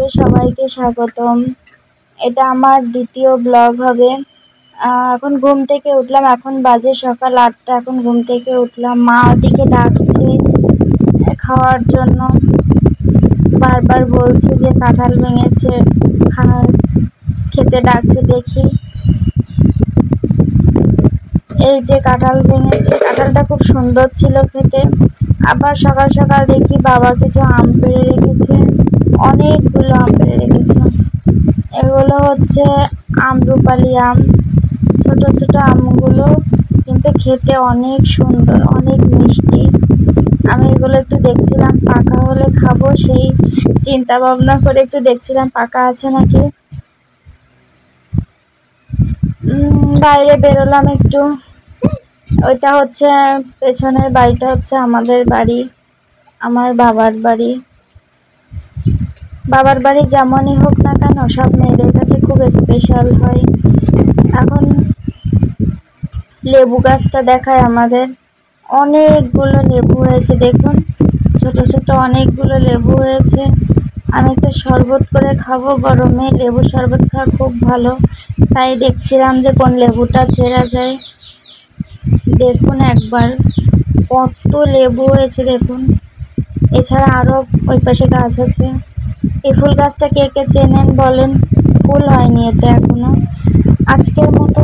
ব্লগে সবাইকে স্বাগতম। এটা আমার দ্বিতীয় ব্লগ হবে। এখন ঘুম থেকে উঠলাম, এখন বাজে সকাল 8টা। এখন ঘুম থেকে উঠলাম, মা ওদিকে ডাকছে খাওয়ার জন্য, বারবার বলছে যে কাঁঠাল ভেঙেছে, খেতে ডাকছে। দেখি, এই যে কাঁঠাল ভেঙেছে, কাঁঠালটা খুব সুন্দর ছিল খেতে। আবার সকাল সকাল দেখি বাবা কিছু আম পেড়ে রেখেছে, অনেকগুলো আম পেড়ে রেখেছে। এগুলো হচ্ছে আমরুপালি আম, ছোট ছোট আমগুলো, কিন্তু খেতে অনেক সুন্দর, অনেক মিষ্টি। আমি এগুলো একটু দেখছিলাম, পাকা হলে খাবো, সেই চিন্তা ভাবনা করে একটু দেখছিলাম পাকা আছে নাকি। বাইরে বেরোলাম একটু। ওইটা হচ্ছে পেছনের বাড়িটা হচ্ছে আমাদের বাড়ি, আমার বাবার বাড়ি। বাবার বাড়ি যেমনই হোক না কেন, সব মেয়েদের কাছে খুব স্পেশাল হয়। এখন লেবু গাছটা দেখায় আমাদের, অনেকগুলো লেবু হয়েছে দেখুন, ছোট ছোট অনেকগুলো লেবু হয়েছে। আমি একটা শরবত করে খাবো, গরমে লেবু শরবত খাওয়া খুব ভালো। তাই দেখছিলাম যে কোন লেবুটা ছেঁড়া যায়। দেখুন একবার কত লেবু হয়েছে দেখুন। এছাড়া আরো ওই পাশে গাছ আছে। এই ফুল গাছটা কে কে চেনেন বলেন? ফুল হয়নি এতে এখনো। আজকের মতো